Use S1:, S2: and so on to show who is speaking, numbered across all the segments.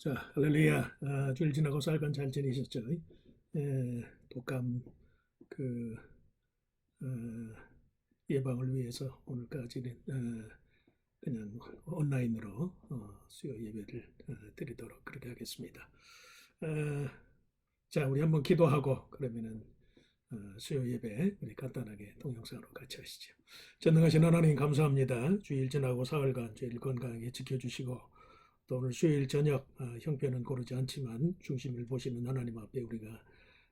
S1: 자, 할렐루야. 주일 지나고 살간 잘 지내셨죠? 독감 그 어, 예방을 위해서 오늘까지는 그냥 온라인으로 수요 예배를 드리도록 그렇게 하겠습니다. 어, 자, 우리 한번 기도하고 그러면은 수요 예배 우리 간단하게 동영상으로 같이 하시죠. 전능하신 하나님 감사합니다. 주일 지나고 사흘간 주일 건강하게 지켜주시고 또 오늘 수요일 저녁 형편은 고르지 않지만 중심을 보시는 하나님 앞에 우리가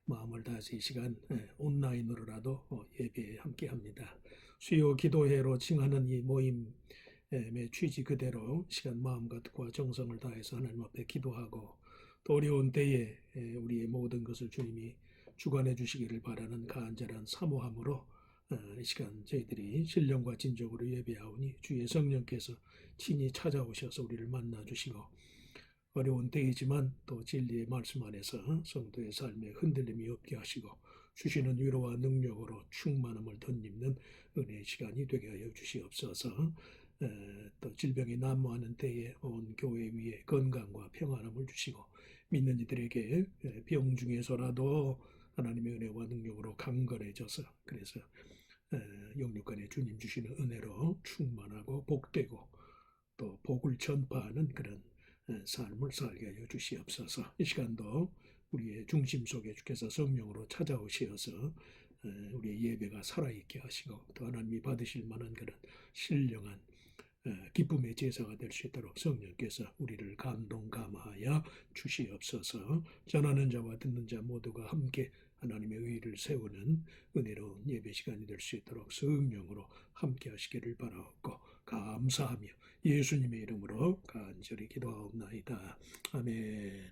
S1: 마음을 다해서 이 시간 온라인으로라도 예배에 함께합니다. 수요 기도회로 칭하는 이 모임의 취지 그대로 시간 마음과 뜻과 정성을 다해서 하나님 앞에 기도하고 또 어려운 때에 우리의 모든 것을 주님이 주관해 주시기를 바라는 간절한 사모함으로 이 시간 저희들이 신령과 진정으로 예배하오니 주의 성령께서 친히 찾아오셔서 우리를 만나 주시고 어려운 때이지만 또 진리의 말씀 안에서 성도의 삶에 흔들림이 없게 하시고 주시는 위로와 능력으로 충만함을 덧입는 은혜의 시간이 되게 하여 주시옵소서. 또 질병이 난무하는 때에 온 교회 위에 건강과 평안함을 주시고 믿는 이들에게 병 중에서라도 하나님의 은혜와 능력으로 강건해져서 그래서 영육간에 주님 주시는 은혜로 충만하고 복되고 또 복을 전파하는 그런 삶을 살게 하여 주시옵소서. 이 시간도 우리의 중심 속에 주께서 성령으로 찾아오시어서 우리의 예배가 살아있게 하시고 또 하나님이 받으실 만한 그런 신령한 기쁨의 제사가 될 수 있도록 성령께서 우리를 감동 감화하여 주시옵소서. 전하는 자와 듣는 자 모두가 함께 하나님의 의를 세우는 은혜로운 예배 시간이 될 수 있도록 성령으로 함께 하시기를 바라옵고 감사하며 예수님의 이름으로 간절히 기도하옵나이다. 아멘.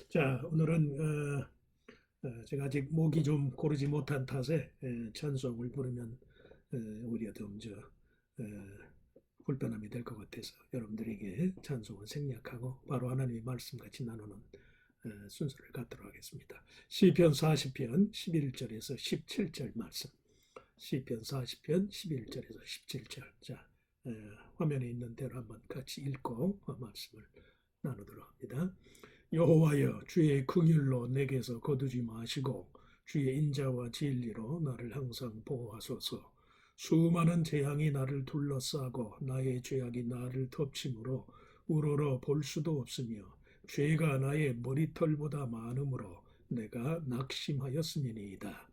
S1: 자, 오늘은 제가 아직 목이 좀 고르지 못한 탓에 찬송을 부르면 오히려 좀 불편함이 될 것 같아서 여러분들에게 찬송을 생략하고 바로 하나님의 말씀 같이 나누는 순서를 갖도록 하겠습니다. 시편 40편 11절에서 17절 말씀. 시편 40편 11절에서 17절. 자, 화면에 있는 대로 한번 같이 읽고 말씀을 나누도록 합니다. 여호와여 주의 긍휼로 내게서 거두지 마시고 주의 인자와 진리로 나를 항상 보호하소서. 수많은 재앙이 나를 둘러싸고 나의 죄악이 나를 덮침으로 우러러 볼 수도 없으며 죄가 나의 머리털보다 많으므로 내가 낙심하였음이니이다.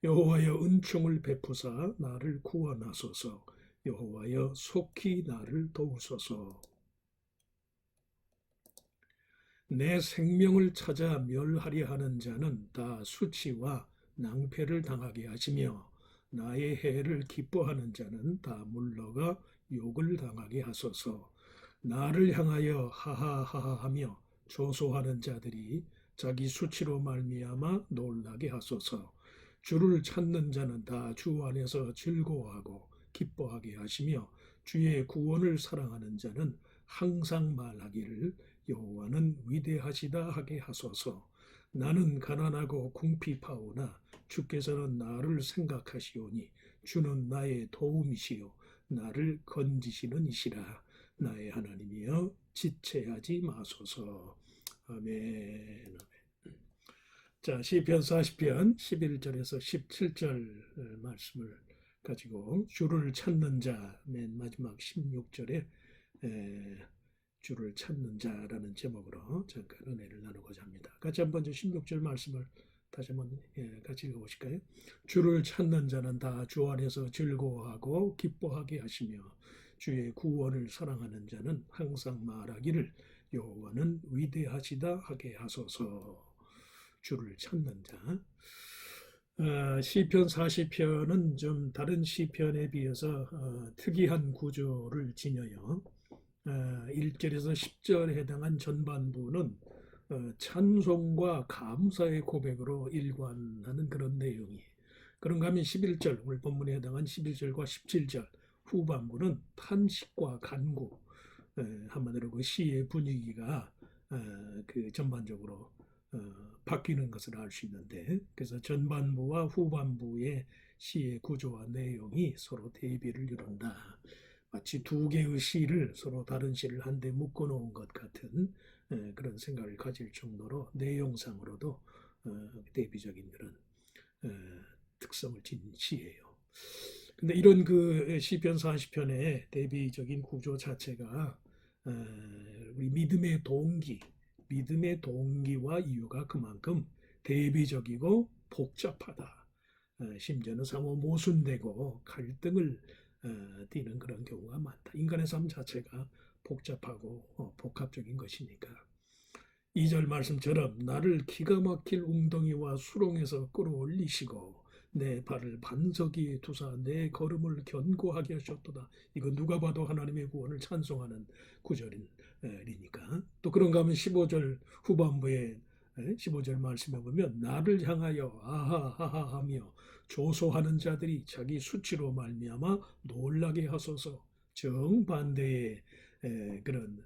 S1: 여호와여 은총을 베푸사 나를 구원하소서. 여호와여 속히 나를 도우소서. 내 생명을 찾아 멸하려 하는 자는 다 수치와 낭패를 당하게 하시며 나의 해를 기뻐하는 자는 다 물러가 욕을 당하게 하소서. 나를 향하여 하하하하하며 조소하는 자들이 자기 수치로 말미암아 놀라게 하소서. 주를 찾는 자는 다 주 안에서 즐거워하고 기뻐하게 하시며 주의 구원을 사랑하는 자는 항상 말하기를 여호와는 위대하시다 하게 하소서. 나는 가난하고 궁핍하오나 주께서는 나를 생각하시오니 주는 나의 도움이시요 나를 건지시는 이시라. 나의 하나님이여 지체하지 마소서. 아멘. 자, 시편 40편 11절에서 17절 말씀을 가지고 주를 찾는 자 맨 마지막 16절에 주를 찾는 자라는 제목으로 잠깐 은혜를 나누고자 합니다. 같이 한번 16절 말씀을 다시 한번 같이 읽어보실까요? 주를 찾는 자는 다 주 안에서 즐거워하고 기뻐하게 하시며 주의 구원을 사랑하는 자는 항상 말하기를 여호와는 위대하시다 하게 하소서. 주를 찾는 자. 시편 40편은 좀 다른 시편에 비해서 특이한 구조를 지녀요. 1절에서 10절에 해당한 전반부는 찬송과 감사의 고백으로 일관하는 그런 내용이에요. 그런가 하면 11절, 오늘 본문에 해당한 11절과 17절 후반부는 탄식과 간구, 한마디로 그 시의 분위기가 그 전반적으로 바뀌는 것을 알 수 있는데, 그래서 전반부와 후반부의 시의 구조와 내용이 서로 대비를 이룬다. 마치 두 개의 시를 서로 다른 시를 한데 묶어 놓은 것 같은 그런 생각을 가질 정도로 내용상으로도 대비적인 그런 특성을 진 시예요. 근데 이런 그 시편 40편의 대비적인 구조 자체가 우리 믿음의 동기와 이유가 그만큼 대비적이고 복잡하다. 심지어는 상호 모순되고 갈등을 띠는 그런 경우가 많다. 인간의 삶 자체가 복잡하고 복합적인 것이니까. 2절 말씀처럼 나를 기가 막힐 웅덩이와 수렁에서 끌어올리시고 내 발을 반석 위에 두사 내 걸음을 견고하게 하셨도다. 이거 누가 봐도 하나님의 구원을 찬송하는 구절이니까. 또 그런가 하면 15절 후반부에 15절 말씀에 보면 나를 향하여 아하하하 하며 조소하는 자들이 자기 수치로 말미암아 놀라게 하소서. 정반대의 그런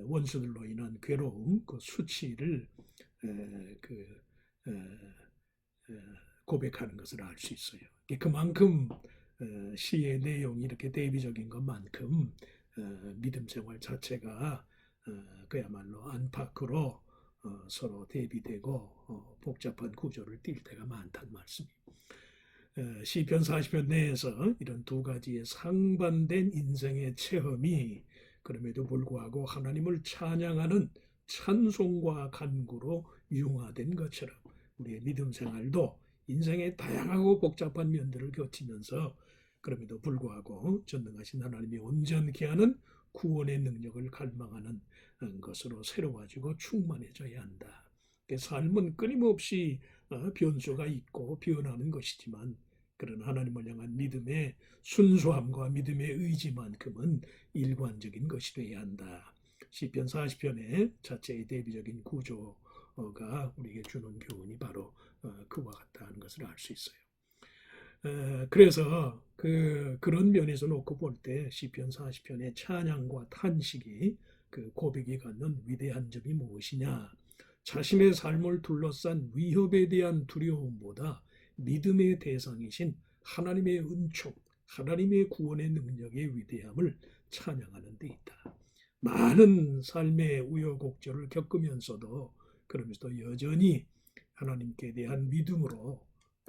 S1: 원수들로 인한 괴로움, 그 수치를 그 고백하는 것을 알 수 있어요. 그만큼 시의 내용이 이렇게 대비적인 것만큼 믿음 생활 자체가 그야말로 안팎으로 서로 대비되고 복잡한 구조를 띌 때가 많다는 말씀입니다. 시편 40편 내에서 이런 두 가지의 상반된 인생의 체험이 그럼에도 불구하고 하나님을 찬양하는 찬송과 간구로 융화된 것처럼 우리의 믿음 생활도 인생의 다양하고 복잡한 면들을 거치면서 그럼에도 불구하고 전능하신 하나님이 온전케 하는 구원의 능력을 갈망하는 것으로 새로워지고 충만해져야 한다. 삶은 끊임없이 변수가 있고 변하는 것이지만 그런 하나님을 향한 믿음의 순수함과 믿음의 의지만큼은 일관적인 것이 되어야 한다. 시편 40편의 자체의 대비적인 구조가 우리에게 주는 교훈이 바로 그와 같다는 것을 알 수 있어요. 그래서 그런 면에서 놓고 볼 때 시편 40편의 찬양과 탄식이 그 고백이 갖는 위대한 점이 무엇이냐? 자신의 삶을 둘러싼 위협에 대한 두려움보다 믿음의 대상이신 하나님의 은총, 하나님의 구원의 능력의 위대함을 찬양하는 데 있다. 많은 삶의 우여곡절을 겪으면서도 그러면서도 여전히 하나님께 대한 믿음으로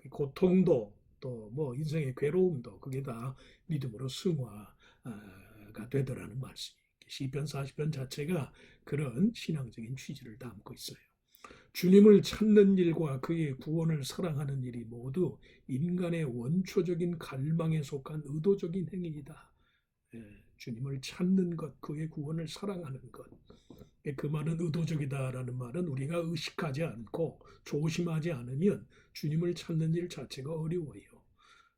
S1: 고통도 또 뭐 인생의 괴로움도 그게 다 믿음으로 승화가 되더라는 말씀이 시편 40편 자체가 그런 신앙적인 취지를 담고 있어요. 주님을 찾는 일과 그의 구원을 사랑하는 일이 모두 인간의 원초적인 갈망에 속한 의도적인 행위이다. 주님을 찾는 것, 그의 구원을 사랑하는 것. 그 말은 의도적이다라는 말은 우리가 의식하지 않고 조심하지 않으면 주님을 찾는 일 자체가 어려워요.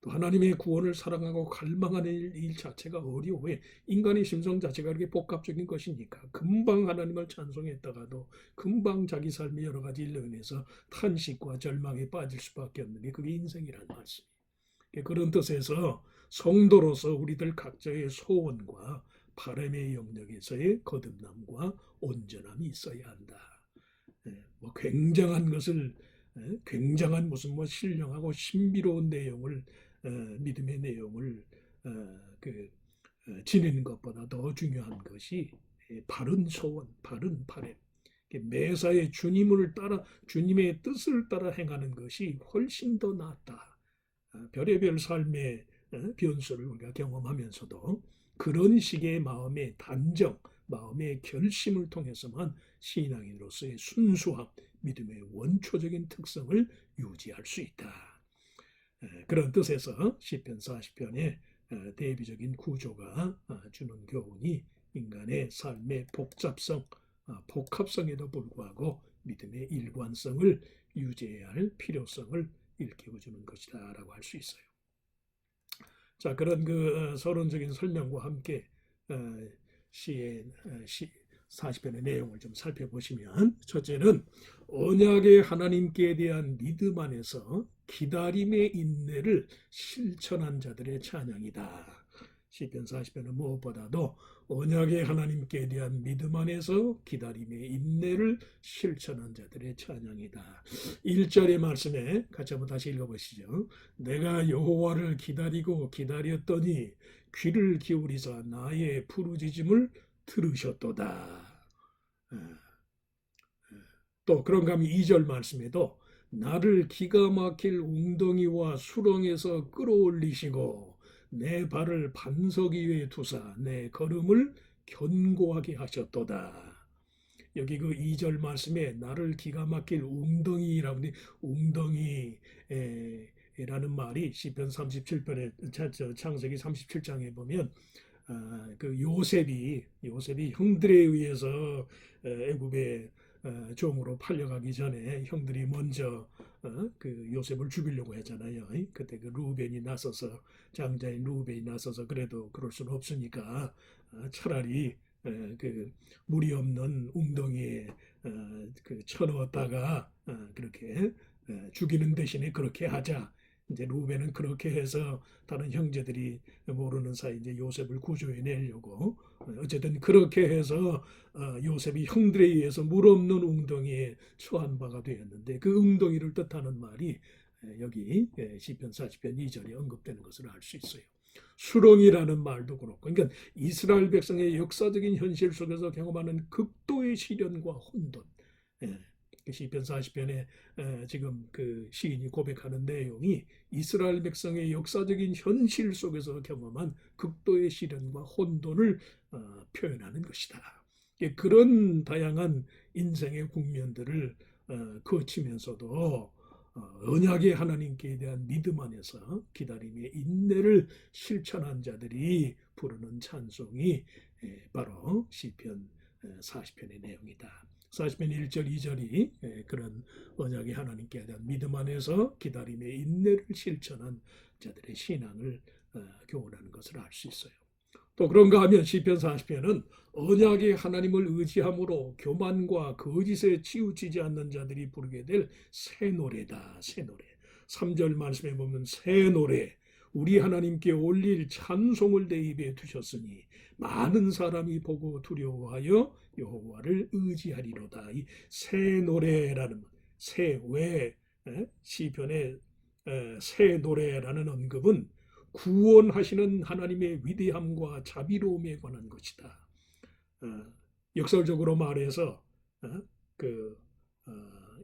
S1: 또 하나님의 구원을 사랑하고 갈망하는 일 자체가 어려워요. 인간의 심성 자체가 그렇게 복합적인 것이니까 금방 하나님을 찬송했다가도 금방 자기 삶의 여러 가지 일로 인해서 탄식과 절망에 빠질 수밖에 없는 게 그게 인생이라는 말씀이에요. 그런 뜻에서 성도로서 우리들 각자의 소원과 바람의 영역에서의 거듭남과 온전함이 있어야 한다. 뭐 굉장한 것을 굉장한 무슨 뭐 신령하고 신비로운 내용을 믿음의 내용을 지니는 것보다 더 중요한 것이 바른 소원, 바른 바람. 매사에 주님을 따라 주님의 뜻을 따라 행하는 것이 훨씬 더 낫다. 별의별 삶의 변수를 우리가 경험하면서도 그런 식의 마음의 단정, 마음의 결심을 통해서만 신앙인으로서의 순수함, 믿음의 원초적인 특성을 유지할 수 있다. 그런 뜻에서 시편 40편의 대비적인 구조가 주는 교훈이 인간의 삶의 복잡성, 복합성에도 불구하고 믿음의 일관성을 유지해야 할 필요성을 일깨워주는 것이다라고 할 수 있어요. 자, 그런 그 서론적인 설명과 함께 시의 40편의 내용을 좀 살펴보시면 첫째는 언약의 하나님께 대한 믿음 안에서 기다림의 인내를 실천한 자들의 찬양이다. 시편 40편은 무엇보다도 언약의 하나님께 대한 믿음 안에서 기다림의 인내를 실천한 자들의 찬양이다. 1절의 말씀에 같이 한번 다시 읽어보시죠. 내가 여호와를 기다리고 기다렸더니 귀를 기울이사 나의 부르짖음을 들으셨도다. 또 그런가 하면 2절 말씀에도 나를 기가 막힐 웅덩이와 수렁에서 끌어올리시고 내 발을 반석 위에 두사 내 걸음을 견고하게 하셨도다. 여기 그 2절 말씀에 나를 기가 막힐 웅덩이라고 하는데 웅덩이라는 말이 시편 37편에 창세기 37장에 보면 그 요셉이 형들에 의해서 애굽에 종으로 팔려가기 전에 형들이 먼저 그 요셉을 죽이려고 했잖아요. 그때 그 루벤이 나서서 장자인 루벤이 나서서 그래도 그럴 수는 없으니까 차라리 그 물이 없는 웅덩이에 그 쳐넣었다가 그렇게 죽이는 대신에 그렇게 하자. 이제 루벤은 그렇게 해서 다른 형제들이 모르는 사이 이제 요셉을 구조해 내려고 어쨌든 그렇게 해서 요셉이 형들에 의해서 물 없는 웅덩이에 처한 바가 되었는데 그 웅덩이를 뜻하는 말이 여기 시편 40편 2절에 언급되는 것을 알 수 있어요. 수렁이라는 말도 그렇고 그러니까 이스라엘 백성의 역사적인 현실 속에서 경험하는 극도의 시련과 혼돈 시편 40편에 지금 그 시인이 고백하는 내용이 이스라엘 백성의 역사적인 현실 속에서 경험한 극도의 시련과 혼돈을 표현하는 것이다. 그런 다양한 인생의 국면들을 거치면서도 언약의 하나님께 대한 믿음 안에서 기다림의 인내를 실천한 자들이 부르는 찬송이 바로 시편 40편의 내용이다. 40편 1절 2절이 그런 언약의 하나님께 대한 믿음 안에서 기다림의 인내를 실천한 자들의 신앙을 교훈하는 것을 알 수 있어요. 또 그런가 하면 시편 40편은 언약의 하나님을 의지함으로 교만과 거짓에 치우치지 않는 자들이 부르게 될 새 노래다. 새 노래. 3절 말씀에 보면 새 노래 우리 하나님께 올릴 찬송을 내 입에 두셨으니 많은 사람이 보고 두려워하여 여호와를 의지하리로다. 이 새 노래라는 새왜 시편의 새 노래라는 언급은 구원하시는 하나님의 위대함과 자비로움에 관한 것이다. 역설적으로 말해서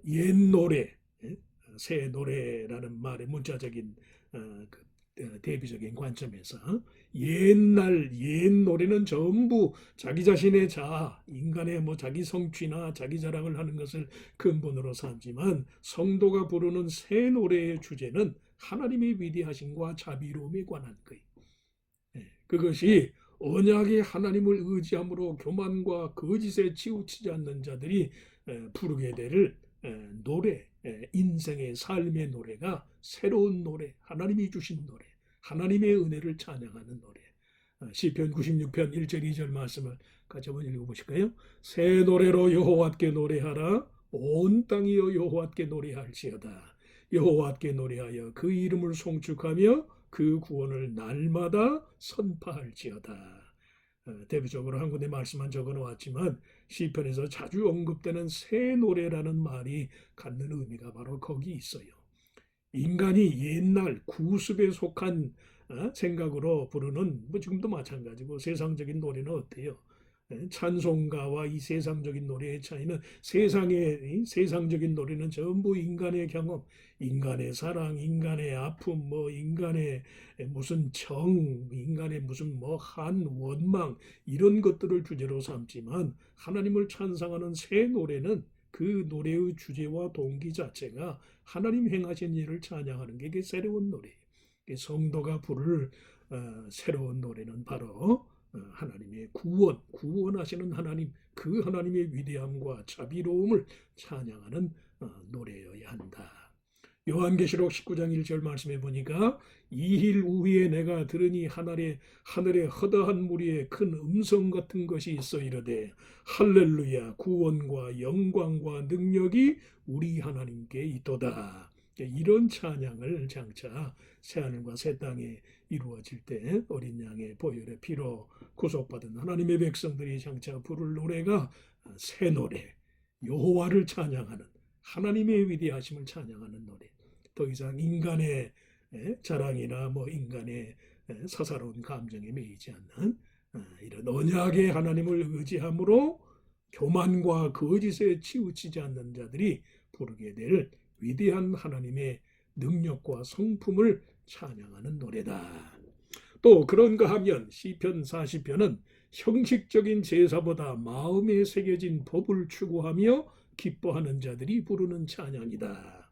S1: 옛 노래, 새 노래라는 말의 문자적인 대비적인 관점에서 옛날 옛 노래는 전부 자기 자신의 자아, 인간의 자기 성취나 자기 자랑을 하는 것을 근본으로 삼지만 성도가 부르는 새 노래의 주제는 하나님의 위대하심과 자비로움에 관한 거예요. 그것이 언약의 하나님을 의지함으로 교만과 거짓에 치우치지 않는 자들이 부르게 될 노래, 인생의 삶의 노래가 새로운 노래, 하나님이 주신 노래, 하나님의 은혜를 찬양하는 노래. 시편 96편 1절 2절 말씀을 같이 한번 읽어보실까요? 새 노래로 여호와께 노래하라. 온 땅이여 여호와께 노래할지어다. 여호와께 노래하여 그 이름을 송축하며 그 구원을 날마다 선포할지어다. 대표적으로 한 군데 말씀만 적어놓았지만 시편에서 자주 언급되는 새 노래라는 말이 갖는 의미가 바로 거기 있어요. 인간이 옛날 구습에 속한 생각으로 부르는 지금도 마찬가지고 세상적인 노래는 어때요? 찬송가와 이 세상적인 노래의 차이는 세상의 세상적인 노래는 전부 인간의 경험, 인간의 사랑, 인간의 아픔, 인간의 무슨 정, 인간의 무슨 한 원망 이런 것들을 주제로 삼지만 하나님을 찬송하는 새 노래는 그 노래의 주제와 동기 자체가 하나님 행하신 일을 찬양하는 게 새로운 노래예요. 성도가 부를 새로운 노래는 바로 하나님의 구원하시는 하나님, 그 하나님의 위대함과 자비로움을 찬양하는 노래여야 한다. 요한계시록 19장 1절 말씀해 보니까 이힐 우위에 내가 들으니 하늘에 허다한 무리에 큰 음성 같은 것이 있어 이르되 할렐루야 구원과 영광과 능력이 우리 하나님께 있도다. 이런 찬양을 장차 새하늘과 새 땅에 이루어질 때 어린 양의 보혈의 피로 구속받은 하나님의 백성들이 장차 부를 노래가 새 노래, 여호와를 찬양하는 하나님의 위대하심을 찬양하는 노래. 더 이상 인간의 자랑이나 인간의 사사로운 감정에 매이지 않는 이런 언약의 하나님을 의지함으로 교만과 거짓에 치우치지 않는 자들이 부르게 될 위대한 하나님의 능력과 성품을 찬양하는 노래다. 또 그런가 하면 시편 40편은 형식적인 제사보다 마음에 새겨진 법을 추구하며 기뻐하는 자들이 부르는 찬양이다.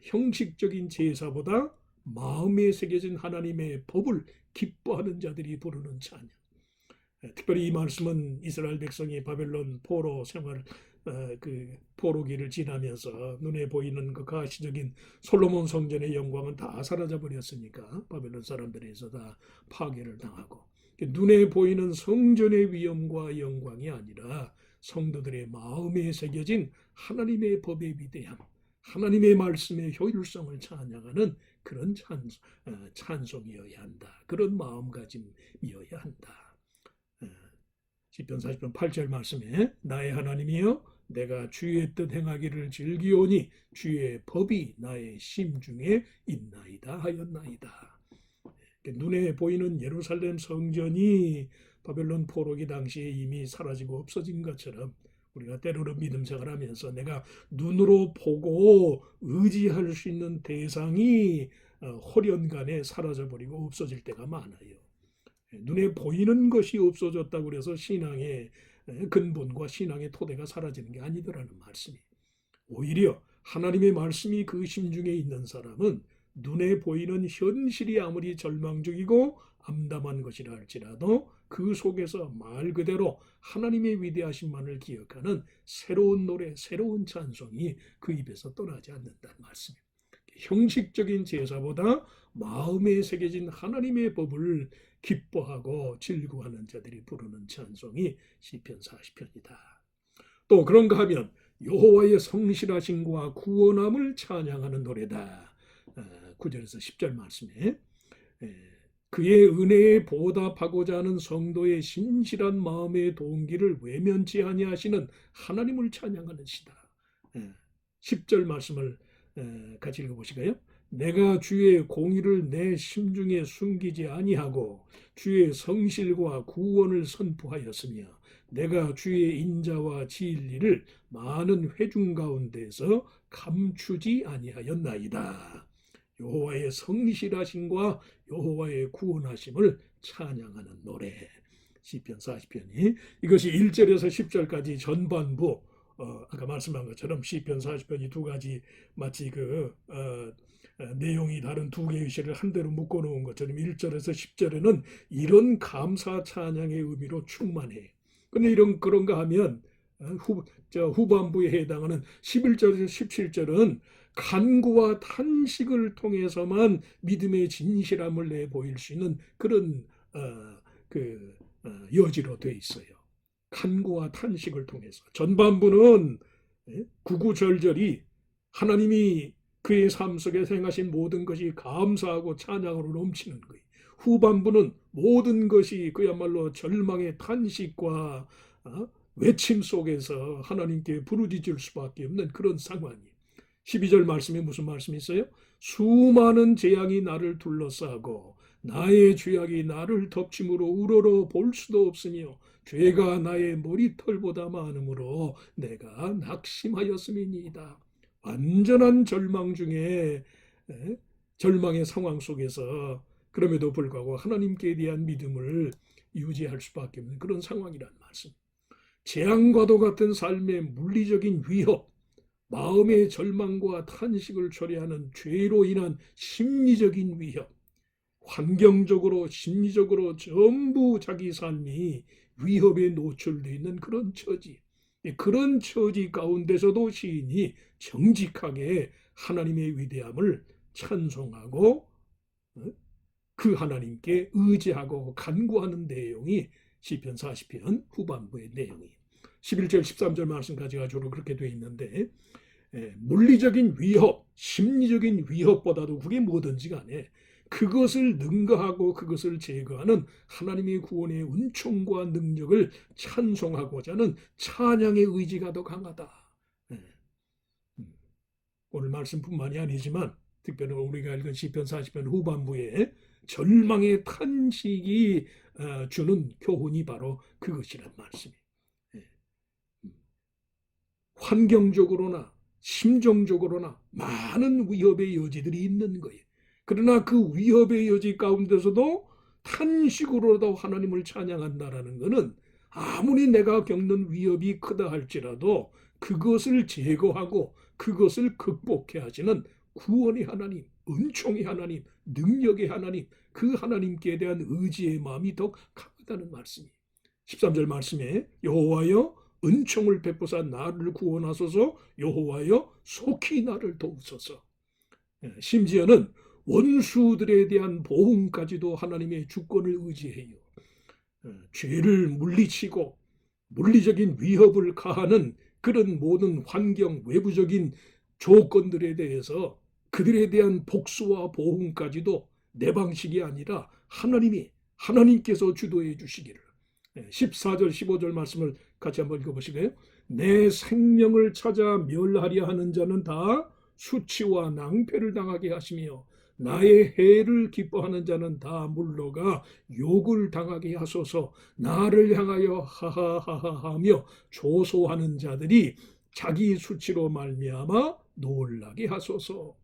S1: 형식적인 제사보다 마음에 새겨진 하나님의 법을 기뻐하는 자들이 부르는 찬양. 특별히 이 말씀은 이스라엘 백성이 바벨론 포로 생활 그 포로기를 지나면서 눈에 보이는 그 가시적인 솔로몬 성전의 영광은 다 사라져 버렸으니까 바벨론 사람들에서 다 파괴를 당하고 눈에 보이는 성전의 위엄과 영광이 아니라 성도들의 마음에 새겨진 하나님의 법의 위대함, 하나님의 말씀의 효율성을 찬양하는 그런 찬송이어야 한다. 그런 마음가짐이어야 한다. 시편 40편 8절 말씀에 나의 하나님이여 내가 주의 뜻 행하기를 즐기오니 주의 법이 나의 심중에 있나이다 하였나이다. 눈에 보이는 예루살렘 성전이 바벨론 포로기 당시에 이미 사라지고 없어진 것처럼 우리가 때로는 믿음 생활하면서 내가 눈으로 보고 의지할 수 있는 대상이 호련간에 사라져버리고 없어질 때가 많아요. 눈에 보이는 것이 없어졌다고 그래서 신앙의 근본과 신앙의 토대가 사라지는 게 아니더라는 말씀이. 오히려 하나님의 말씀이 그 심중에 있는 사람은 눈에 보이는 현실이 아무리 절망적이고 암담한 것이라 할지라도 그 속에서 말 그대로 하나님의 위대하심만을 기억하는 새로운 노래, 새로운 찬송이 그 입에서 떠나지 않는다는 말씀입니다. 형식적인 제사보다 마음에 새겨진 하나님의 법을 기뻐하고 즐거워하는 자들이 부르는 찬송이 시편 40편이다. 또 그런가 하면 여호와의 성실하심과 구원함을 찬양하는 노래다. 9절에서 10절 말씀에 그의 은혜에 보답하고자 하는 성도의 신실한 마음의 동기를 외면치 아니하시는 하나님을 찬양하는 시다. 10절 말씀을 같이 읽어보실까요? 내가 주의 공의를 내 심중에 숨기지 아니하고 주의 성실과 구원을 선포하였으며 내가 주의 인자와 진리를 많은 회중 가운데서 감추지 아니하였나이다. 여호와의 성실하심과 여호와의 구원하심을 찬양하는 노래. 시편 40편이 이것이 1절에서 10절까지 전반부 아까 말씀한 것처럼 시편 40편이 두 가지 마치 내용이 다른 두 개의 시를 한 대로 묶어놓은 것처럼 1절에서 10절에는 이런 감사 찬양의 의미로 충만해. 근데 그런가 하면 후반부에 해당하는 11절에서 17절은 간구와 탄식을 통해서만 믿음의 진실함을 내보일 수 있는 그런 여지로 돼 있어요. 간구와 탄식을 통해서. 전반부는 구구절절이 하나님이 그의 삶 속에 행하신 모든 것이 감사하고 찬양으로 넘치는 거예요. 후반부는 모든 것이 그야말로 절망의 탄식과 외침 속에서 하나님께 부르짖을 수밖에 없는 그런 상황이에요. 12절 말씀에 무슨 말씀이 있어요? 수많은 재앙이 나를 둘러싸고 나의 죄악이 나를 덮침으로 우러러 볼 수도 없으며 죄가 나의 머리털보다 많으므로 내가 낙심하였음이니이다. 완전한 절망 중에 절망의 상황 속에서 그럼에도 불구하고 하나님께 대한 믿음을 유지할 수밖에 없는 그런 상황이란 말씀. 재앙과도 같은 삶의 물리적인 위협, 마음의 절망과 탄식을 초래하는 죄로 인한 심리적인 위협, 환경적으로 심리적으로 전부 자기 삶이 위협에 노출되어 있는 그런 처지. 그런 처지 가운데서도 시인이 정직하게 하나님의 위대함을 찬송하고 그 하나님께 의지하고 간구하는 내용이 시편 40편 후반부의 내용이에요. 11절 13절 말씀까지가 주로 그렇게 되어 있는데 물리적인 위협, 심리적인 위협보다도 그게 뭐든지 간에 그것을 능가하고 그것을 제거하는 하나님의 구원의 은총과 능력을 찬송하고자 하는 찬양의 의지가 더 강하다. 오늘 말씀뿐만이 아니지만 특별히 우리가 읽은 시편 40편 후반부에 절망의 탄식이 주는 교훈이 바로 그것이란 말씀이에요. 환경적으로나 심정적으로나 많은 위협의 여지들이 있는 거예요. 그러나 그 위협의 여지 가운데서도 탄식으로도 하나님을 찬양한다라는 것은 아무리 내가 겪는 위협이 크다 할지라도 그것을 제거하고 그것을 극복해 하시는 구원의 하나님, 은총의 하나님, 능력의 하나님, 그 하나님께 대한 의지의 마음이 더 강하다는 말씀이에요. 13절 말씀에 여호와여 은총을 베푸사 나를 구원하소서, 여호와여 속히 나를 도우소서. 심지어는 원수들에 대한 보응까지도 하나님의 주권을 의지해요. 죄를 물리치고 물리적인 위협을 가하는 그런 모든 환경, 외부적인 조건들에 대해서 그들에 대한 복수와 보응까지도 내 방식이 아니라 하나님께서 주도해 주시기를. 14절 15절 말씀을 같이 한번 읽어보시게요. 내 생명을 찾아 멸하려 하는 자는 다 수치와 낭패를 당하게 하시며 나의 해를 기뻐하는 자는 다 물러가 욕을 당하게 하소서. 나를 향하여 하하하하하며 조소하는 자들이 자기 수치로 말미암아 놀라게 하소서.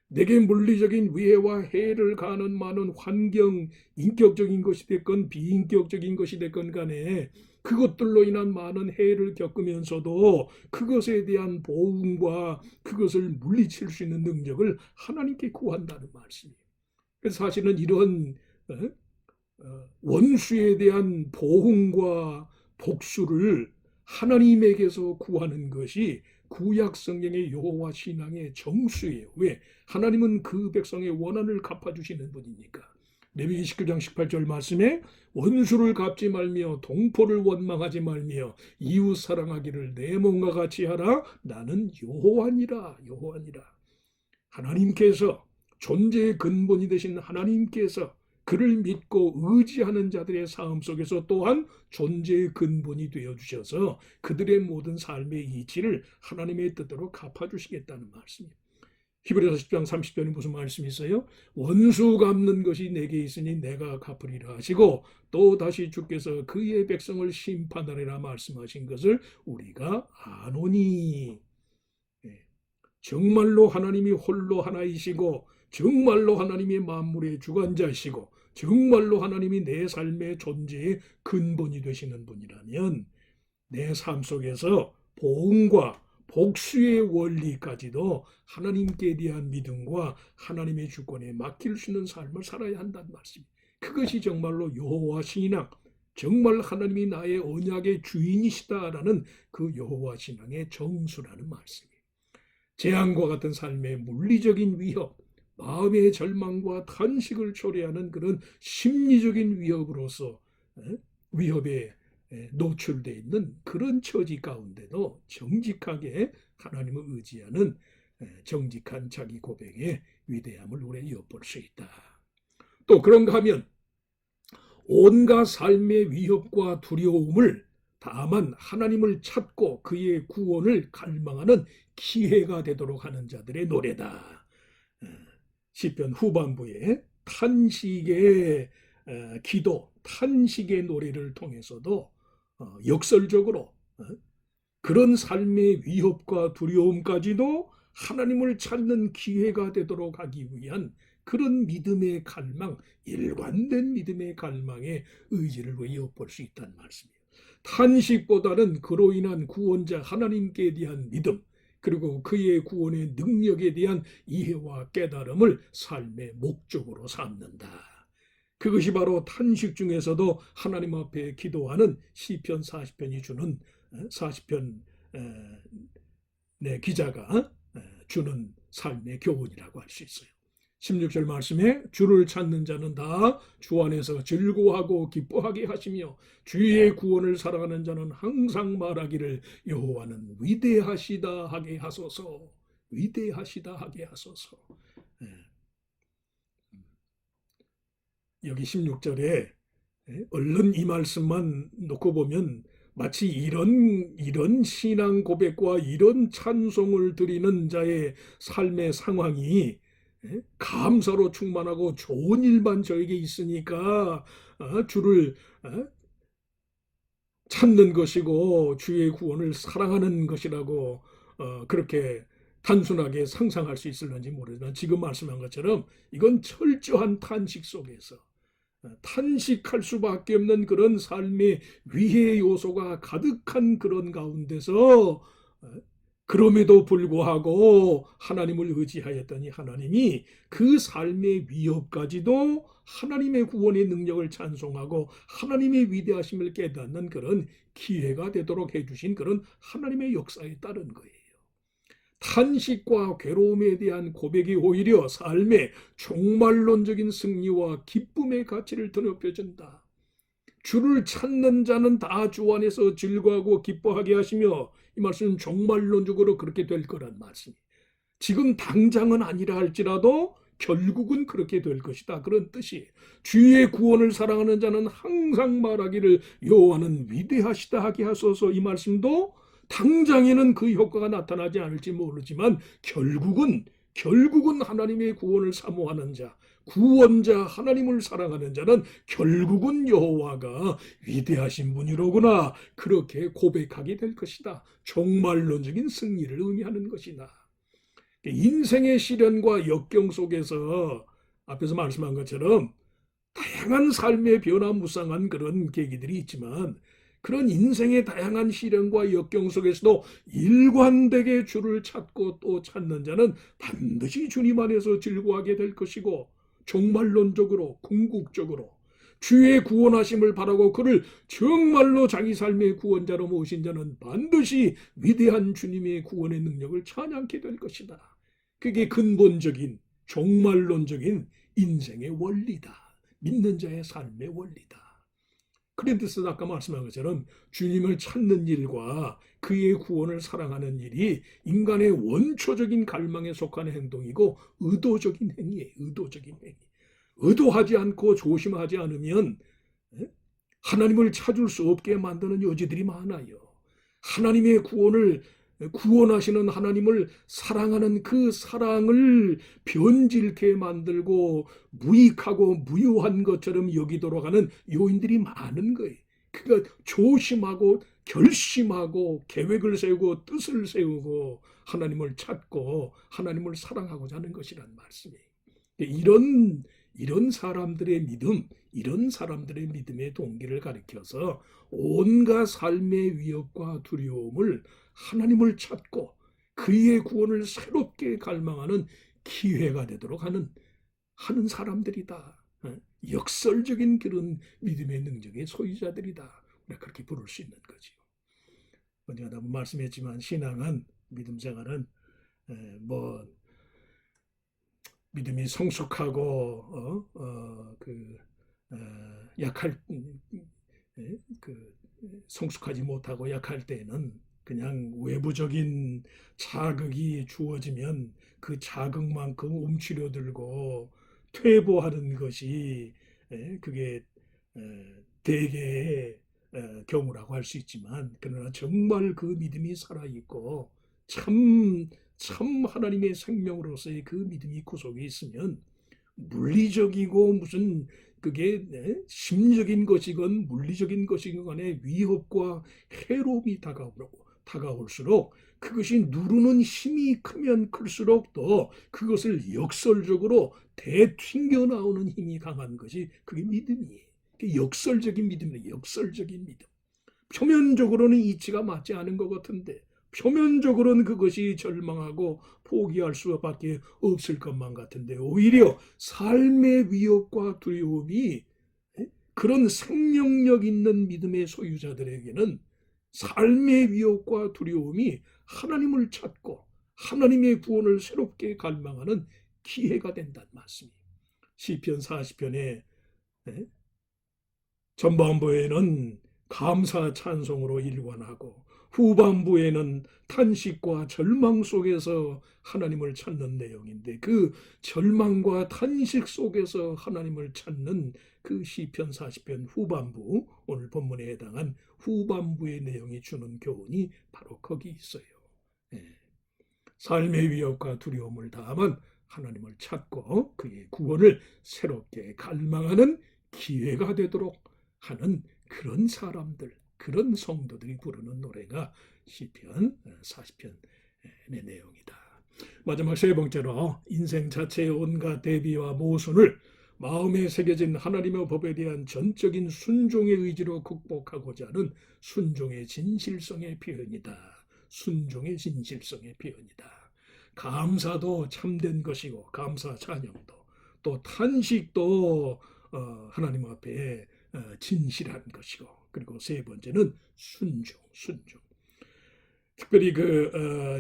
S1: 내게 물리적인 위해와 해를 가하는 많은 환경, 인격적인 것이 됐건 비인격적인 것이 됐건 간에 그것들로 인한 많은 해를 겪으면서도 그것에 대한 보응과 그것을 물리칠 수 있는 능력을 하나님께 구한다는 말씀이에요. 그래서 사실은 이런 원수에 대한 보응과 복수를 하나님에게서 구하는 것이 구약 성경의 여호와 신앙의 정수예요. 왜? 하나님은 그 백성의 원한을 갚아주시는 분이니까. 레위기 19장 18절 말씀에 원수를 갚지 말며 동포를 원망하지 말며 이웃 사랑하기를 내 몸과 같이 하라. 나는 여호와니라. 하나님께서, 존재의 근본이 되신 하나님께서 그를 믿고 의지하는 자들의 삶 속에서 또한 존재의 근본이 되어주셔서 그들의 모든 삶의 이치를 하나님의 뜻대로 갚아주시겠다는 말씀이에요. 히브리서 10장 30절에 무슨 말씀이 있어요? 원수 갚는 것이 내게 있으니 내가 갚으리라 하시고 또 다시 주께서 그의 백성을 심판하리라 말씀하신 것을 우리가 아노니. 정말로 하나님이 홀로 하나이시고 정말로 하나님이 만물의 주관자이시고 정말로 하나님이 내 삶의 존재의 근본이 되시는 분이라면 내 삶 속에서 보응과 복수의 원리까지도 하나님께 대한 믿음과 하나님의 주권에 맡길 수 있는 삶을 살아야 한다는 말씀입니다. 그것이 정말로 여호와 신앙, 정말 하나님이 나의 언약의 주인이시다라는 그 여호와 신앙의 정수라는 말씀이에요. 재앙과 같은 삶의 물리적인 위협, 마음의 절망과 탄식을 초래하는 그런 심리적인 위협으로서 위협에 노출되어 있는 그런 처지 가운데도 정직하게 하나님을 의지하는 정직한 자기 고백의 위대함을 우리가 엿볼 수 있다. 또 그런가 하면 온갖 삶의 위협과 두려움을 다만 하나님을 찾고 그의 구원을 갈망하는 기회가 되도록 하는 자들의 노래다. 시편 후반부에 탄식의 기도, 탄식의 노래를 통해서도 역설적으로 그런 삶의 위협과 두려움까지도 하나님을 찾는 기회가 되도록 하기 위한 그런 믿음의 갈망, 일관된 믿음의 갈망의 의지를 엿볼 수 있다는 말씀이에요. 탄식보다는 그로 인한 구원자 하나님께 대한 믿음, 그리고 그의 구원의 능력에 대한 이해와 깨달음을 삶의 목적으로 삼는다. 그것이 바로 탄식 중에서도 하나님 앞에 기도하는 시편 40편이 주는 40편 기자가 주는 삶의 교훈이라고 할 수 있어요. 16절 말씀에 주를 찾는 자는 다 주 안에서 즐거워하고 기뻐하게 하시며 주의 구원을 사랑하는 자는 항상 말하기를 여호와는 위대하시다 하게 하소서. 위대하시다 하게 하소서. 여기 16절에 얼른 이 말씀만 놓고 보면 마치 이런 신앙 고백과 이런 찬송을 드리는 자의 삶의 상황이 감사로 충만하고 좋은 일만 저에게 있으니까 주를 찾는 것이고 주의 구원을 사랑하는 것이라고 그렇게 단순하게 상상할 수 있을는지 모르지만 지금 말씀한 것처럼 이건 철저한 탄식 속에서 탄식할 수밖에 없는 그런 삶의 위해 요소가 가득한 그런 가운데서 그럼에도 불구하고 하나님을 의지하였더니 하나님이 그 삶의 위협까지도 하나님의 구원의 능력을 찬송하고 하나님의 위대하심을 깨닫는 그런 기회가 되도록 해주신 그런 하나님의 역사에 따른 거예요. 탄식과 괴로움에 대한 고백이 오히려 삶의 종말론적인 승리와 기쁨의 가치를 더 높여준다. 주를 찾는 자는 다 주 안에서 즐거워하고 기뻐하게 하시며, 이 말씀은 종말론적으로 그렇게 될 거란 말씀이. 지금 당장은 아니라 할지라도 결국은 그렇게 될 것이다, 그런 뜻이. 주의 구원을 사랑하는 자는 항상 말하기를 여호와는 위대하시다 하게 하소서. 이 말씀도 당장에는 그 효과가 나타나지 않을지 모르지만 결국은 하나님의 구원을 사모하는 자, 구원자 하나님을 사랑하는 자는 결국은 여호와가 위대하신 분이로구나, 그렇게 고백하게 될 것이다. 종말론적인 승리를 의미하는 것이다. 인생의 시련과 역경 속에서 앞에서 말씀한 것처럼 다양한 삶의 변화무쌍한 그런 계기들이 있지만, 그런 인생의 다양한 시련과 역경 속에서도 일관되게 주를 찾고 또 찾는 자는 반드시 주님 안에서 즐거워하게 될 것이고, 종말론적으로 궁극적으로 주의 구원하심을 바라고 그를 정말로 자기 삶의 구원자로 모신 자는 반드시 위대한 주님의 구원의 능력을 찬양하게 될 것이다. 그게 근본적인 종말론적인 인생의 원리다. 믿는 자의 삶의 원리다. 그런데서 아까 말씀한 것처럼 주님을 찾는 일과 그의 구원을 사랑하는 일이 인간의 원초적인 갈망에 속한 행동이고 의도적인 행위예요. 의도적인 행위. 의도하지 않고 조심하지 않으면 하나님을 찾을 수 없게 만드는 여지들이 많아요. 하나님의 구원하시는 하나님을 사랑하는 그 사랑을 변질케 만들고 무익하고 무효한 것처럼 여기도록 하는 요인들이 많은 거예요. 그러니까 조심하고 결심하고 계획을 세우고 뜻을 세우고 하나님을 찾고 하나님을 사랑하고자 하는 것이란 말씀이에요. 이런 사람들의 믿음, 이런 사람들의 믿음의 동기를 가리켜서 온갖 삶의 위협과 두려움을 하나님을 찾고 그의 구원을 새롭게 갈망하는 기회가 되도록 하는 사람들이다. 역설적인 그런 믿음의 능력의 소유자들이다. 그렇게 부를 수 있는 거죠. 언제가 말씀했지만 신앙은, 믿음 생활은 뭐 믿음이 성숙하고 약할 성숙하지 못하고 약할 때는 그냥 외부적인 자극이 주어지면 그 자극만큼 움츠려들고 퇴보하는 것이 그게 대개의 경우라고 할 수 있지만, 그러나 정말 그 믿음이 살아있고 참 하나님의 생명으로서의 그 믿음이 구속에 있으면 물리적이고 무슨 그게 심적인 것이건 물리적인 것이건 간에 위협과 해로움이 다가올수록 그것이 누르는 힘이 크면 클수록 또 그것을 역설적으로 되튕겨 나오는 힘이 강한 것이 그게 믿음이에요. 역설적인 믿음이에요. 역설적인 믿음. 표면적으로는 이치가 맞지 않은 것 같은데, 표면적으로는 그것이 절망하고 포기할 수밖에 없을 것만 같은데, 오히려 삶의 위협과 두려움이 그런 생명력 있는 믿음의 소유자들에게는 삶의 위협과 두려움이 하나님을 찾고 하나님의 구원을 새롭게 갈망하는 기회가 된다는 말씀이에요. 시편 40편에 전반부에는 감사 찬송으로 일관하고 후반부에는 탄식과 절망 속에서 하나님을 찾는 내용인데, 그 절망과 탄식 속에서 하나님을 찾는 그 시편 40편 후반부, 오늘 본문에 해당한 후반부의 내용이 주는 교훈이 바로 거기 있어요. 삶의 위협과 두려움을 다함은 하나님을 찾고 그의 구원을 새롭게 갈망하는 기회가 되도록 하는 그런 사람들, 그런 성도들이 부르는 노래가 시편 40편의 내용이다. 마지막 세 번째로 인생 자체의 온갖 대비와 모순을 마음에 새겨진 하나님의 법에 대한 전적인 순종의 의지로 극복하고자 하는 순종의 진실성의 표현이다. 순종의 진실성의 표현이다. 감사도 참된 것이고 감사 찬양도 또 탄식도 하나님 앞에 진실한 것이고 그리고 세 번째는 순종. 특별히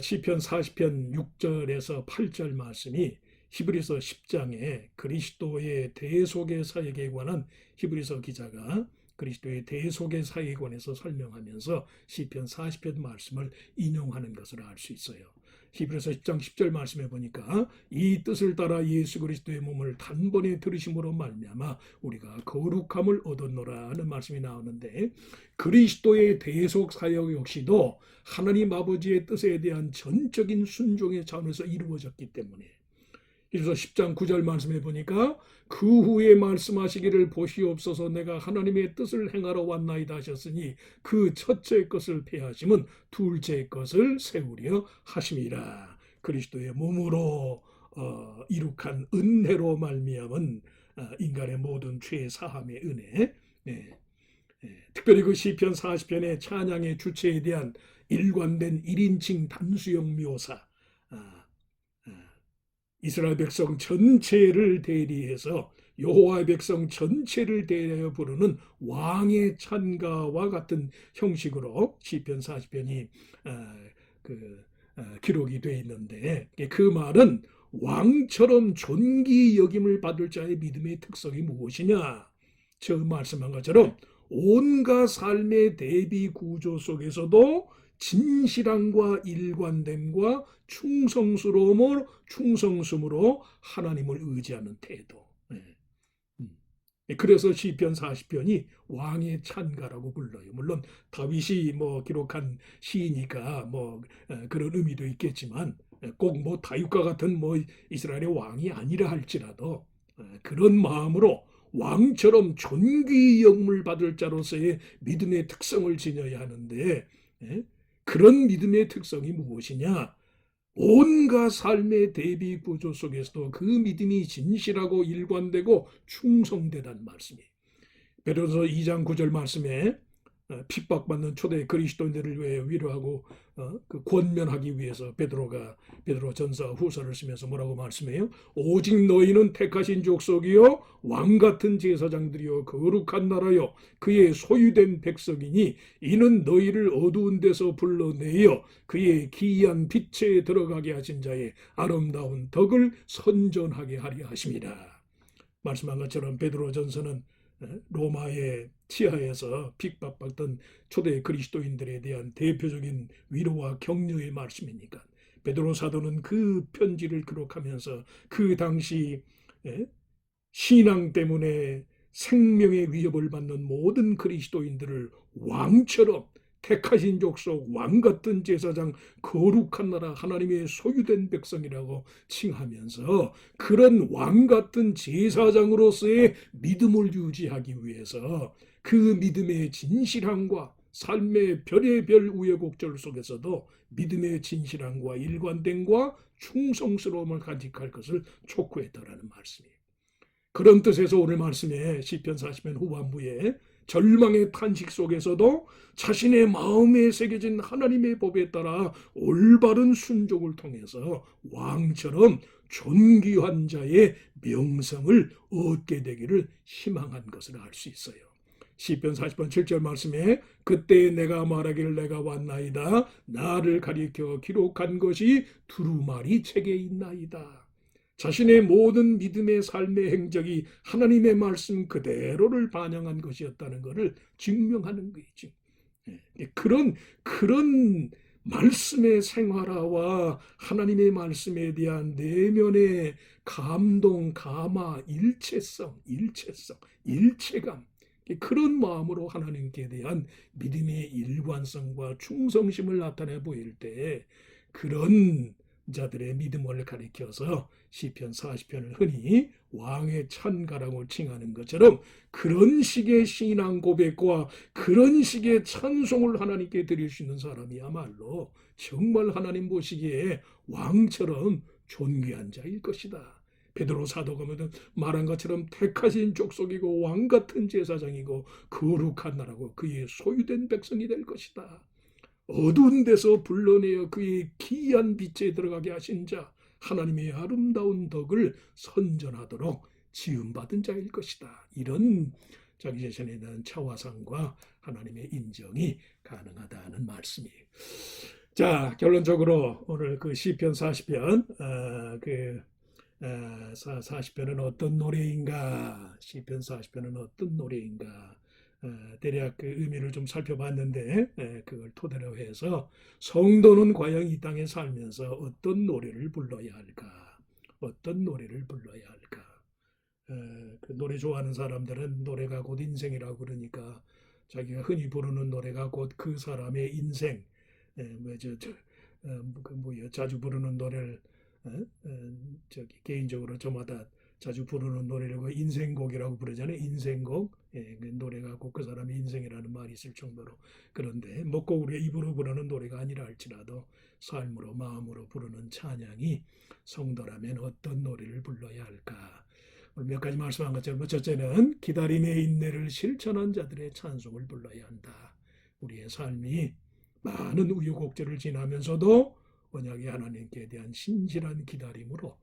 S1: 시편 40편 6절에서 8절 말씀이 히브리서 10장에 그리스도의 대속의 사역에 관한 히브리서 기자가 그리스도의 대속의 사역에 관해서 설명하면서 시편 40편 말씀을 인용하는 것을 알 수 있어요. 히브리서 10장 10절 말씀에 보니까 이 뜻을 따라 예수 그리스도의 몸을 단번에 들으심으로 말미암아 우리가 거룩함을 얻었노라 하는 말씀이 나오는데 그리스도의 대속 사역 역시도 하나님 아버지의 뜻에 대한 전적인 순종의 차원에서 이루어졌기 때문에 그래서 10장 9절 말씀해 보니까 그 후에 말씀하시기를 보시옵소서 내가 하나님의 뜻을 행하러 왔나이다 하셨으니 그 첫째 것을 폐하심은 둘째 것을 세우려 하심이라. 그리스도의 몸으로 이룩한 은혜로 말미암은 인간의 모든 죄 사함의 은혜. 특별히 그 시편 40편의 찬양의 주체에 대한 일관된 1인칭 단수형 묘사 이스라엘 백성 전체를 대리해서 여호와의 백성 전체를 대하여 부르는 왕의 찬가와 같은 형식으로 시편 40편이 기록이 되어 있는데 그 말은 왕처럼 존귀 여김을 받을 자의 믿음의 특성이 무엇이냐? 처음 말씀한 것처럼 온갖 삶의 대비 구조 속에서도 진실함과 일관됨과 충성스러움으로 하나님을 의지하는 태도. 그래서 시편 40편이 왕의 찬가라고 불러요. 물론 다윗이 기록한 시니까 그런 의미도 있겠지만 꼭 다윗과 같은 이스라엘의 왕이 아니라 할지라도 그런 마음으로 왕처럼 존귀 영을 받을 자로서의 믿음의 특성을 지녀야 하는데 그런 믿음의 특성이 무엇이냐? 온갖 삶의 대비 구조 속에서도 그 믿음이 진실하고 일관되고 충성되다는 말씀이에요. 베드로서 2장 9절 말씀에 핍박받는 초대 그리스도인들을 위해 위로하고 권면하기 위해서 베드로 전서 후서를 쓰면서 뭐라고 말씀해요? 오직 너희는 택하신 족속이요 왕같은 제사장들이요 거룩한 나라요 그의 소유된 백성이니 이는 너희를 어두운 데서 불러내어 그의 기이한 빛에 들어가게 하신 자의 아름다운 덕을 선전하게 하려 하심이라. 말씀한 것처럼 베드로 전서는 로마의 치하에서 핍박받던 초대 그리스도인들에 대한 대표적인 위로와 격려의 말씀이니까 베드로 사도는 그 편지를 기록하면서 그 당시 신앙 때문에 생명의 위협을 받는 모든 그리스도인들을 왕처럼 택하신 족속 왕같은 제사장 거룩한 나라 하나님의 소유된 백성이라고 칭하면서 그런 왕같은 제사장으로서의 믿음을 유지하기 위해서 그 믿음의 진실함과 삶의 별의별 우여곡절 속에서도 믿음의 진실함과 일관됨과 충성스러움을 간직할 것을 촉구했다라는 말씀이에요. 그런 뜻에서 오늘 말씀에 시편 40편 후반부에 절망의 탄식 속에서도 자신의 마음에 새겨진 하나님의 법에 따라 올바른 순종을 통해서 왕처럼 존귀한 자의 명성을 얻게 되기를 희망한 것을 알 수 있어요. 시편 40편 7절 말씀에 그때 내가 말하기를 내가 왔나이다 나를 가리켜 기록한 것이 두루마리 책에 있나이다. 자신의 모든 믿음의 삶의 행적이 하나님의 말씀 그대로를 반영한 것이었다는 것을 증명하는 거죠. 그런 말씀의 생활화와 하나님의 말씀에 대한 내면의 감동, 감화, 일체감 그런 마음으로 하나님께 대한 믿음의 일관성과 충성심을 나타내 보일 때 그런 자들의 믿음을 가리켜서 시편 40편을 흔히 왕의 찬가라고 칭하는 것처럼 그런 식의 신앙 고백과 그런 식의 찬송을 하나님께 드릴 수 있는 사람이야말로 정말 하나님 보시기에 왕처럼 존귀한 자일 것이다. 베드로 사도가 말한 것처럼 택하신 족속이고 왕같은 제사장이고 거룩한 나라고 그의 소유된 백성이 될 것이다. 어두운 데서 불러내어 그의 기이한 빛에 들어가게 하신 자, 하나님의 아름다운 덕을 선전하도록 지음받은 자일 것이다. 이런 자기 자신에 대한 차화상과 하나님의 인정이 가능하다는 말씀이에요. 자, 결론적으로 오늘 그 시편 40편 40편은 어떤 노래인가? 시편 40편은 어떤 노래인가? 대략 그 의미를 좀 살펴봤는데 그걸 토대로 해서 성도는 과연 이 땅에 살면서 어떤 노래를 불러야 할까? 어떤 노래를 불러야 할까? 그 노래 좋아하는 사람들은 노래가 곧 인생이라고 그러니까 자기가 흔히 부르는 노래가 곧 그 사람의 인생, 자주 부르는 노래를 개인적으로 저마다 자주 부르는 노래를 인생곡이라고 부르잖아요. 인생곡. 그 노래가 꼭 그 사람의 인생이라는 말이 있을 정도로. 그런데 꼭 우리가 입으로 부르는 노래가 아니라 할지라도 삶으로 마음으로 부르는 찬양이 성도라면 어떤 노래를 불러야 할까? 몇 가지 말씀한 것처럼 첫째는 기다림의 인내를 실천한 자들의 찬송을 불러야 한다. 우리의 삶이 많은 우여곡절을 지나면서도 언약의 하나님께 대한 신실한 기다림으로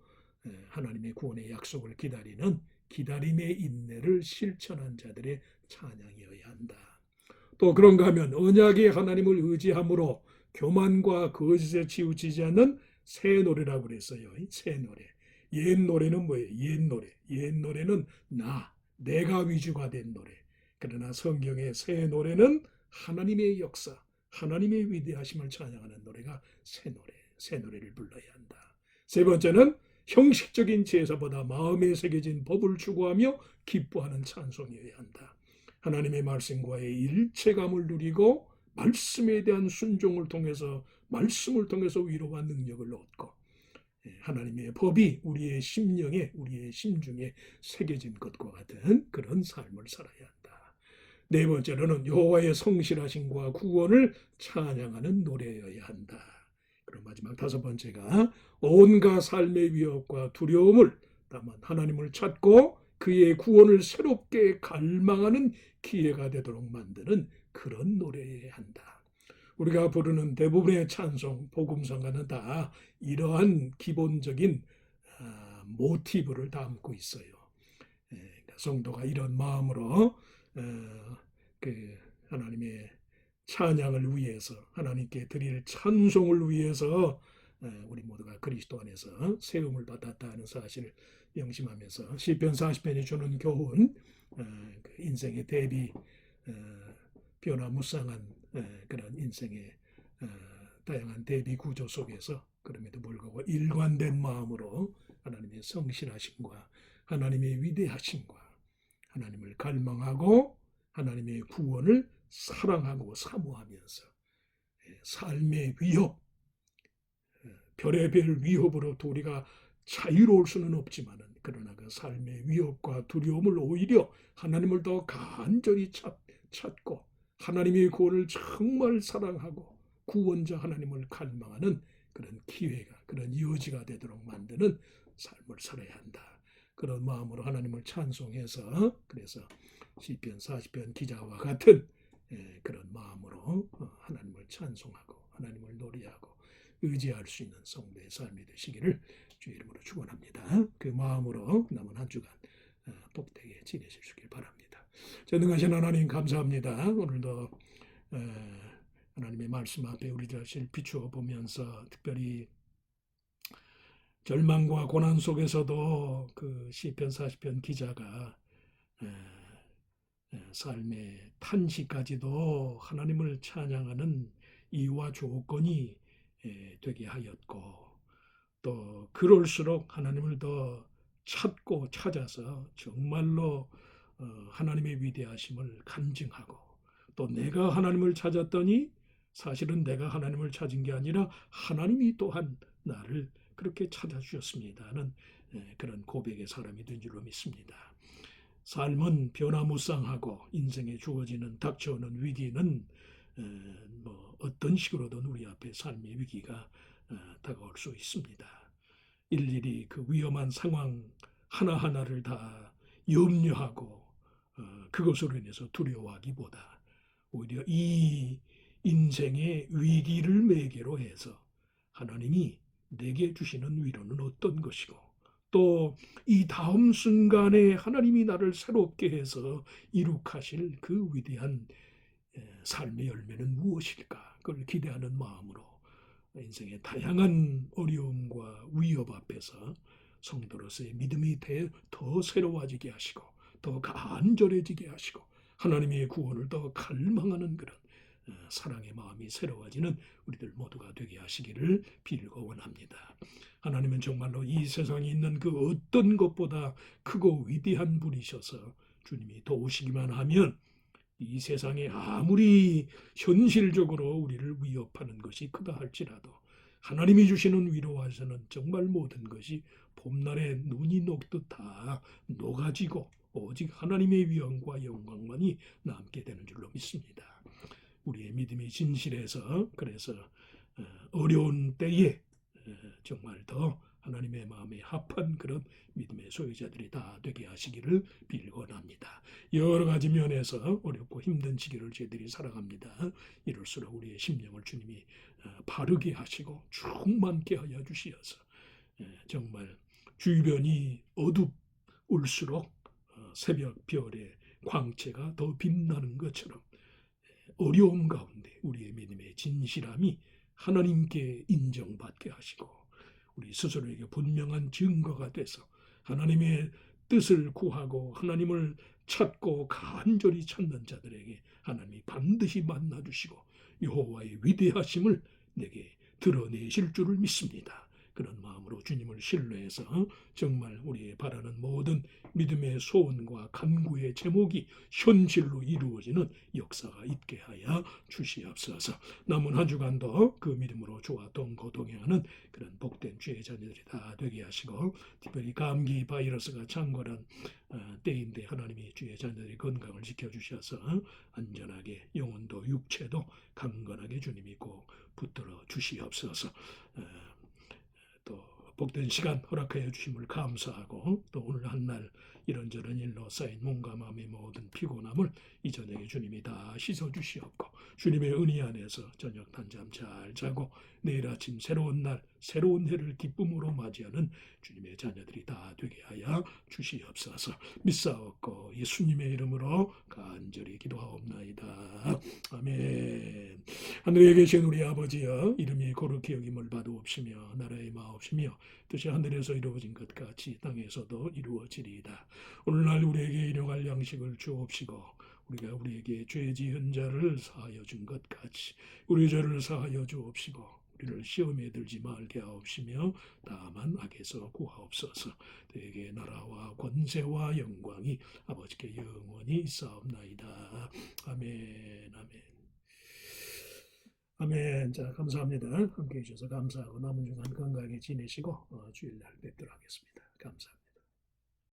S1: 하나님의 구원의 약속을 기다리는 기다림의 인내를 실천한 자들의 찬양이어야 한다. 또 그런가 하면 언약의 하나님을 의지함으로 교만과 거짓에 치우치지 않는 새 노래라고 그랬어요. 새 노래. 옛 노래는 뭐예요? 옛 노래. 옛 노래는 내가 위주가 된 노래. 그러나 성경의 새 노래는 하나님의 역사, 하나님의 위대하심을 찬양하는 노래가 새 노래. 새 노래를 불러야 한다. 세 번째는 형식적인 제사보다 마음에 새겨진 법을 추구하며 기뻐하는 찬송이어야 한다. 하나님의 말씀과의 일체감을 누리고 말씀에 대한 순종을 통해서 말씀을 통해서 위로와 능력을 얻고 하나님의 법이 우리의 심령에 우리의 심중에 새겨진 것과 같은 그런 삶을 살아야 한다. 네 번째로는 여호와의 성실하심과 구원을 찬양하는 노래여야 한다. 그럼 마지막 다섯 번째가 온갖 삶의 위협과 두려움을 다만 하나님을 찾고 그의 구원을 새롭게 갈망하는 기회가 되도록 만드는 그런 노래여야 한다. 우리가 부르는 대부분의 찬송, 복음성가는 다 이러한 기본적인 모티브를 담고 있어요. 성도가 이런 마음으로 하나님의 찬양을 위해서 하나님께 드릴 찬송을 위해서 우리 모두가 그리스도 안에서 세움을 받았다는 사실을 명심하면서 시편 40편이 주는 교훈, 인생의 대비 변화무쌍한 그런 인생의 다양한 대비 구조 속에서 그럼에도 불구하고 일관된 마음으로 하나님의 성실하심과 하나님의 위대하심과 하나님을 갈망하고 하나님의 구원을 사랑하고 사모하면서 삶의 위협, 별의별 위협으로도 우리가 자유로울 수는 없지만 그러나 그 삶의 위협과 두려움을 오히려 하나님을 더 간절히 찾고 하나님의 구원을 정말 사랑하고 구원자 하나님을 갈망하는 그런 기회가 그런 여지가 되도록 만드는 삶을 살아야 한다. 그런 마음으로 하나님을 찬송해서 그래서 시편 40편 기자와 같은 그런 마음으로 하나님을 찬송하고 하나님을 노래하고 의지할 수 있는 성도의 삶이 되시기를 주의 이름으로 축원합니다. 그 마음으로 남은 한 주간 복되게 지내실 수 있길 바랍니다. 전능하신 하나님 감사합니다. 오늘도 하나님의 말씀 앞에 우리 자신을 비추어 보면서 특별히 절망과 고난 속에서도 그 시편 40편 기자가 삶의 탄식까지도 하나님을 찬양하는 이유와 조건이 되게 하였고 또 그럴수록 하나님을 더 찾고 찾아서 정말로 하나님의 위대하심을 간증하고 또 내가 하나님을 찾았더니 사실은 내가 하나님을 찾은 게 아니라 하나님이 또한 나를 그렇게 찾아주셨습니다 하는 그런 고백의 사람이 된 줄로 믿습니다. 삶은 변화무쌍하고 인생에 주어지는 닥쳐오는 위기는 뭐 어떤 식으로든 우리 앞에 삶의 위기가 다가올 수 있습니다. 일일이 그 위험한 상황 하나하나를 다 염려하고 그것으로 인해서 두려워하기보다 오히려 이 인생의 위기를 매개로 해서 하나님이 내게 주시는 위로는 어떤 것이고 또 이 다음 순간에 하나님이 나를 새롭게 해서 이룩하실 그 위대한 삶의 열매는 무엇일까? 그걸 기대하는 마음으로 인생의 다양한 어려움과 위협 앞에서 성도로서의 믿음이 더 새로워지게 하시고 더 간절해지게 하시고 하나님의 구원을 더 갈망하는 그런 사랑의 마음이 새로워지는 우리들 모두가 되게 하시기를 빌고 원합니다. 하나님은 정말로 이 세상에 있는 그 어떤 것보다 크고 위대한 분이셔서 주님이 도우시기만 하면 이 세상에 아무리 현실적으로 우리를 위협하는 것이 크다 할지라도 하나님이 주시는 위로와서는 정말 모든 것이 봄날에 눈이 녹듯 다 녹아지고 오직 하나님의 위엄과 영광만이 남게 되는 줄로 믿습니다. 우리의 믿음이 진실해서 그래서 어려운 때에 정말 더 하나님의 마음에 합한 그런 믿음의 소유자들이 다 되게 하시기를 빌곤합니다. 여러 가지 면에서 어렵고 힘든 시기를 저희들이 살아갑니다. 이럴수록 우리의 심령을 주님이 바르게 하시고 충만케 하여 주시어서 정말 주변이 어둡을수록 새벽 별의 광채가 더 빛나는 것처럼 어려움 가운데 우리의 믿음의 진실함이 하나님께 인정받게 하시고 우리 스스로에게 분명한 증거가 돼서 하나님의 뜻을 구하고 하나님을 찾고 간절히 찾는 자들에게 하나님이 반드시 만나주시고 여호와의 위대하심을 내게 드러내실 줄을 믿습니다. 그런 마음으로 주님을 신뢰해서 정말 우리의 바라는 모든 믿음의 소원과 간구의 제목이 현실로 이루어지는 역사가 있게 하여 주시옵소서. 남은 한 주간도 그 믿음으로 주와 동행하는 그런 복된 주의 자녀들이 다 되게 하시고 특별히 감기 바이러스가 창궐한 때인데 하나님이 주의 자녀들의 건강을 지켜주셔서 안전하게 영혼도 육체도 강건하게 주님이 꼭 붙들어 주시옵소서. 또 복된 시간 허락하여 주심을 감사하고 또 오늘 한날 이런저런 일로 쌓인 몸과 마음의 모든 피곤함을 이 저녁에 주님이 다 씻어주시옵고 주님의 은혜 안에서 저녁 단잠 잘 자고 내일 아침 새로운 날 새로운 해를 기쁨으로 맞이하는 주님의 자녀들이 다 되게 하여 주시옵소서. 믿사옵고 예수님의 이름으로 간절히 기도하옵나이다. 아멘. 하늘에 계신 우리 아버지여 이름이 거룩히 여김을 받으옵시며 나라의 마옵시며 뜻이 하늘에서 이루어진 것 같이 땅에서도 이루어지리이다. 오늘날 우리에게 일용할 양식을 주옵시고 우리가 우리에게 죄 지은 자를 사하여 준 것 같이 우리 죄를 사하여 주옵시고 우리를 시험에 들지 말게 하옵시며 다만 악에서 구하옵소서. 되게 나라와 권세와 영광이 아버지께 영원히 있사옵나이다. 아멘. 아멘. 아멘. 자, 감사합니다. 함께해 주셔서 감사하고 남은 주간 건강하게 지내시고 주일날 뵙도록 하겠습니다. 감사합니다.